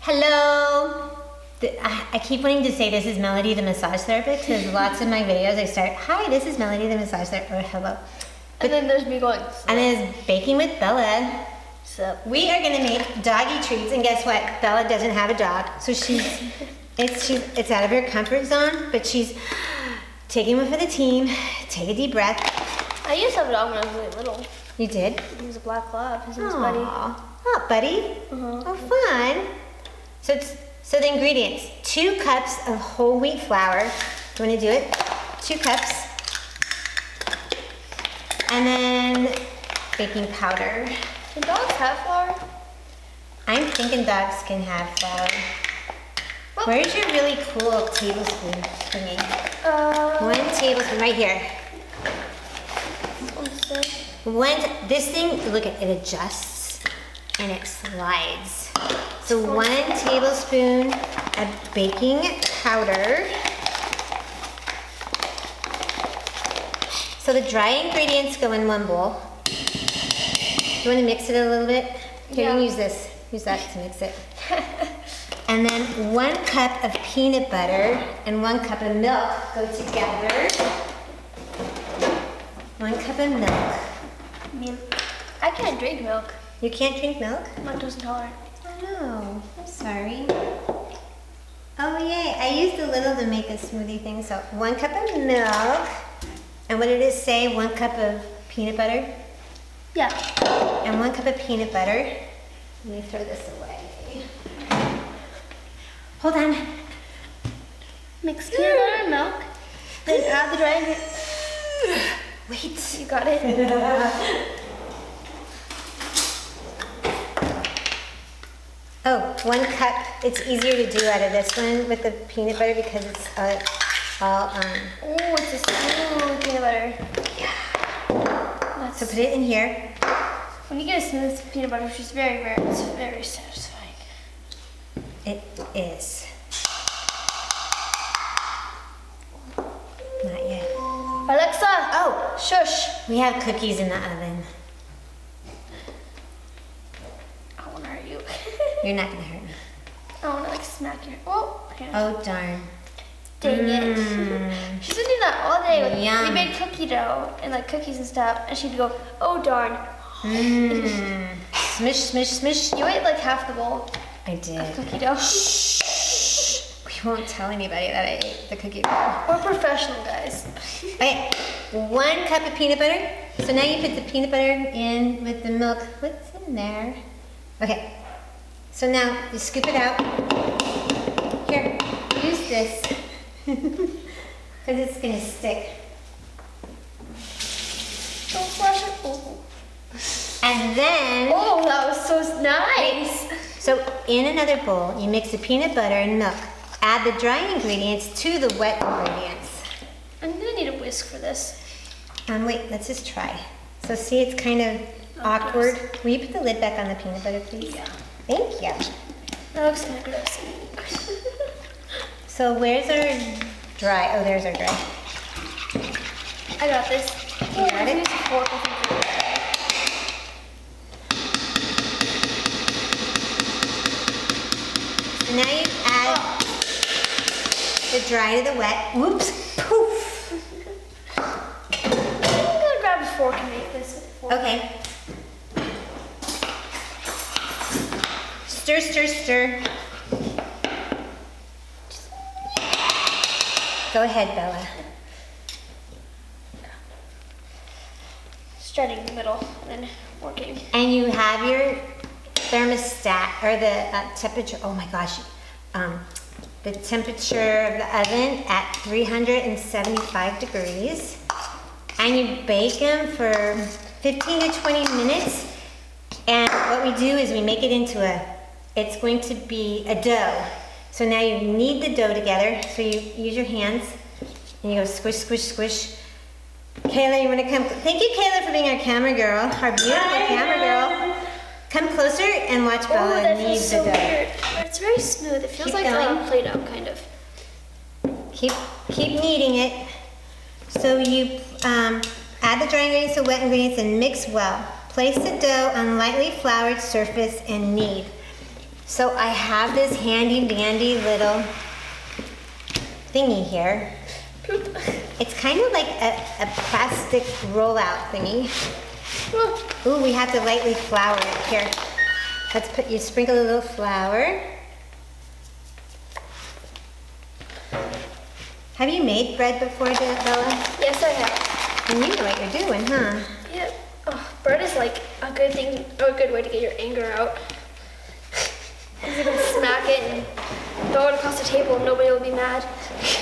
Hello. I keep wanting to say this is Melody, the massage therapist, because lots of my videos I start, hi, this is Melody, the massage therapist, or hello. And then there's me going, And then there's Baking with Bella. so We are gonna make doggy treats, and guess what? Bella doesn't have a dog, so it's out of her comfort zone, but she's taking one for the team. Take a deep breath. I used to have a dog when I was really little. You did? He was a black lab. His name's Buddy. Oh, Buddy. Uh-huh. Oh, fun. So the ingredients: 2 cups of whole wheat flour. Do you want to do it? 2 cups. And then baking powder. Do dogs have flour? I'm thinking dogs can have flour. Where's your really cool tablespoon for me? 1 tablespoon right here. This thing, look at it, adjusts and it slides. So 1 tablespoon of baking powder. So the dry ingredients go in 1 bowl. Do you want to mix it a little bit? Here, you can use this. Use that to mix it. And then 1 cup of peanut butter and 1 cup of milk go together. 1 cup of milk. I mean, I can't drink milk. You can't drink milk? I'm lactose intolerant. Oh no, I'm sorry. Oh yay, I used a little to make a smoothie thing. So 1 cup of milk. And what did it say? 1 cup of peanut butter? Yeah. And 1 cup of peanut butter. Let me throw this away. Hold on. Mix peanut butter and milk. Then add the dry ingredients. Wait. You got it. Oh, 1 cup. It's easier to do out of this one with the peanut butter because it's all Oh, it's a smooth peanut butter. Yeah. So put it in here. When you get a smooth peanut butter, which is very rare, it's very satisfying. It is. Not yet. Alexa! Oh, Shush! we have cookies in the oven. I want to hurt you. You're not gonna hurt me. I want to like smack your. Oh, here. Oh darn. Dang it. She's been doing that all day. Yum. We made cookie dough and like cookies and stuff, and she'd go, oh darn. Smish, smish, smish. You ate like half the bowl I did. of cookie dough. We won't tell anybody that I ate the cookie dough. We're professional guys. Okay, 1 cup of peanut butter. So now you put the peanut butter in with the milk. What's in there? Okay, so now you scoop it out. Here, use this. Because it's gonna stick. Don't flush it. Oh. And then, Oh, that was so nice. so in another bowl, you mix the peanut butter and milk. Add the dry ingredients to the wet ingredients. I'm gonna need a whisk for this. Wait, let's just try. So see, it's kind of awkward. Will you put the lid back on the peanut butter, please? Yeah. Thank you. That looks kind of gross. So where's our dry? Oh, there's our dry. I got this. You got it? Use a fork, I think. So now you add the dry to the wet. Whoops, poof. I'm gonna grab a fork and make this with a fork. Okay. Stir, stir, stir. Go ahead, Bella. Starting in the middle and then working. And you have your thermostat, or the temperature, oh my gosh, the temperature of the oven at 375 degrees. And you bake them for 15 to 20 minutes. And what we do is we make it into it's going to be a dough. So now you knead the dough together. So you use your hands and you go squish, squish, squish. Kayla, you want to come? Thank you, Kayla, for being our camera girl, our beautiful camera girl. Come closer and watch Bella that knead feels the so dough. weird. But it's very smooth. It feels Keep like going. Play-Doh, kind of. Keep kneading it. So you add the dry ingredients to wet ingredients and mix well. Place the dough on lightly floured surface and knead. So I have this handy dandy little thingy here. It's kind of like a plastic rollout thingy. Ooh, we have to lightly flour it. Here, you sprinkle a little flour. Have you made bread before, Bella? Yes, I have. And you know what you're doing, huh? Yeah. Oh, bread is like a good thing, or a good way to get your anger out. You can smack it and throw it across the table and nobody will be mad.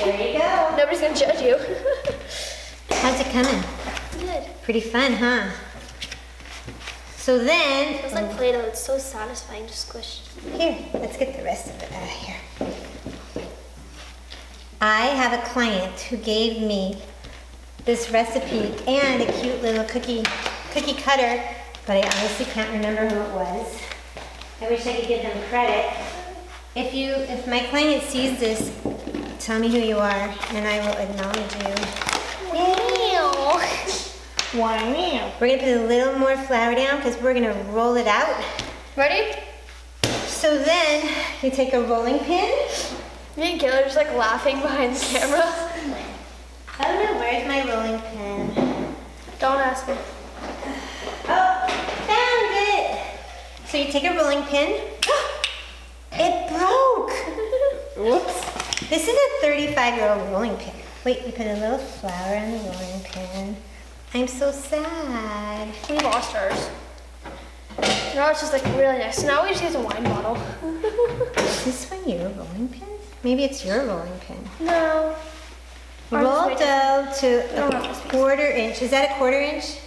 There you go. Nobody's gonna judge you. How's it coming? Good. Pretty fun, huh? So then, It's like Play-Doh. It's so satisfying to squish. here, let's get the rest of it out of here. I have a client who gave me this recipe and a cute little cookie cutter, but I honestly can't remember who it was. I wish I could give them credit. If my client sees this, tell me who you are and I will acknowledge you. Wow. Wow. We're gonna put a little more flour down because we're gonna roll it out. Ready? So then you take a rolling pin. Me and Kayla are just like laughing behind the camera. I don't know, where's my rolling pin? Don't ask me. Oh, found it! So you take a rolling pin. It broke! Whoops. This is a 35-year-old rolling pin. Wait, you put a little flour on the rolling pin. I'm so sad. We lost ours. Now it's just like really nice. So now we just use a wine bottle. Is this one your rolling pin? Maybe it's your rolling pin. No. Roll Ours is dough to No, a not this piece. 1/4 inch. Is that a 1/4 inch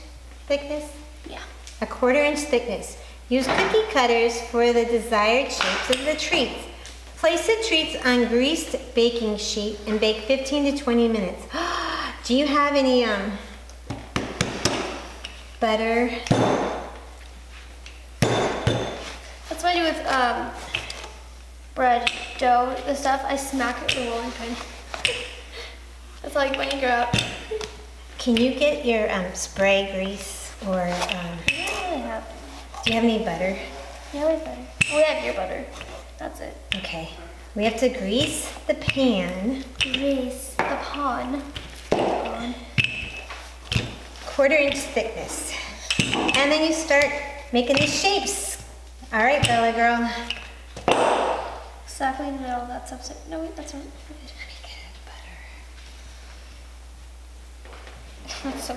thickness? Yeah. A 1/4 inch thickness. Use cookie cutters for the desired shapes of the treats. Place the treats on greased baking sheet and bake 15 to 20 minutes. Do you have any butter? That's what I do with bread, dough, the stuff. I smack it with a rolling pin. It's like when you grow up. Can you get your spray grease or Yeah, I have. do you have any butter? Yeah, we have butter. We have your butter. That's it. Okay. We have to grease the pan. Grease the pan. 1/4 inch thickness. And then you start making these shapes. All right, Bella girl. Exactly in the middle. That's upside. No, wait, that's not. That's so.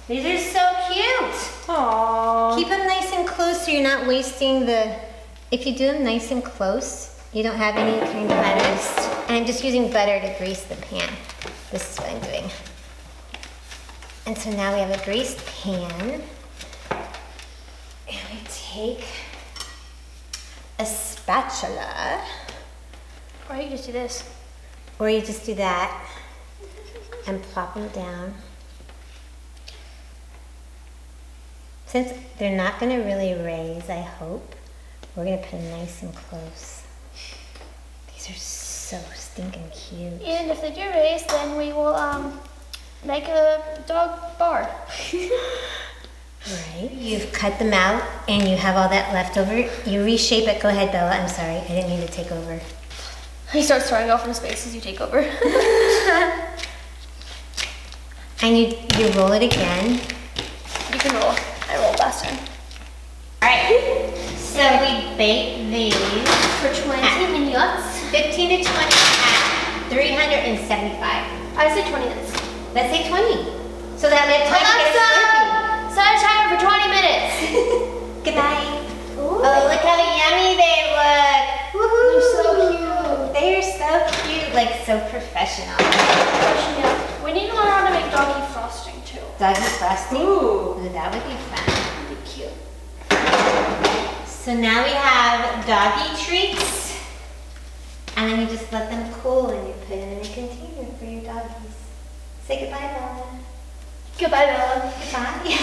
These are so cute. Aww. Keep them nice and close so you're not wasting if you do them nice and close, you don't have any kind of butters. And I'm just using butter to grease the pan. This is what I'm doing. And so now we have a greased pan. And we take a spatula, Or you just do this. or you just do that and plop them down. Since they're not gonna really raise, I hope, we're gonna put them nice and close. These are so stinking cute. And if they do raise, then we will make a dog bar. Right. You've cut them out and you have all that left over. You reshape it. Go ahead, Bella. I'm sorry. I didn't mean to take over. He starts throwing off in his face as you take over. And you roll it again. You can roll. I rolled last time. All right. So we bake these For 20 minutes. 15 to 20 at 375. I say 20 minutes. Let's say 20. So that we have time to get a Slurpee. Set a timer for 20 minutes. Goodbye. Ooh. Oh, look how yummy they look. Woohoo. They're so cute. They're so cute, like so professional. Yeah. We need to learn how to make doggy frosting too. Doggy frosting? Ooh, that would be fun. That'd be cute. So now we have doggy treats. And then you just let them cool and you put them in a container for your doggies. Say goodbye, Bella. Goodbye, Bella. Goodbye.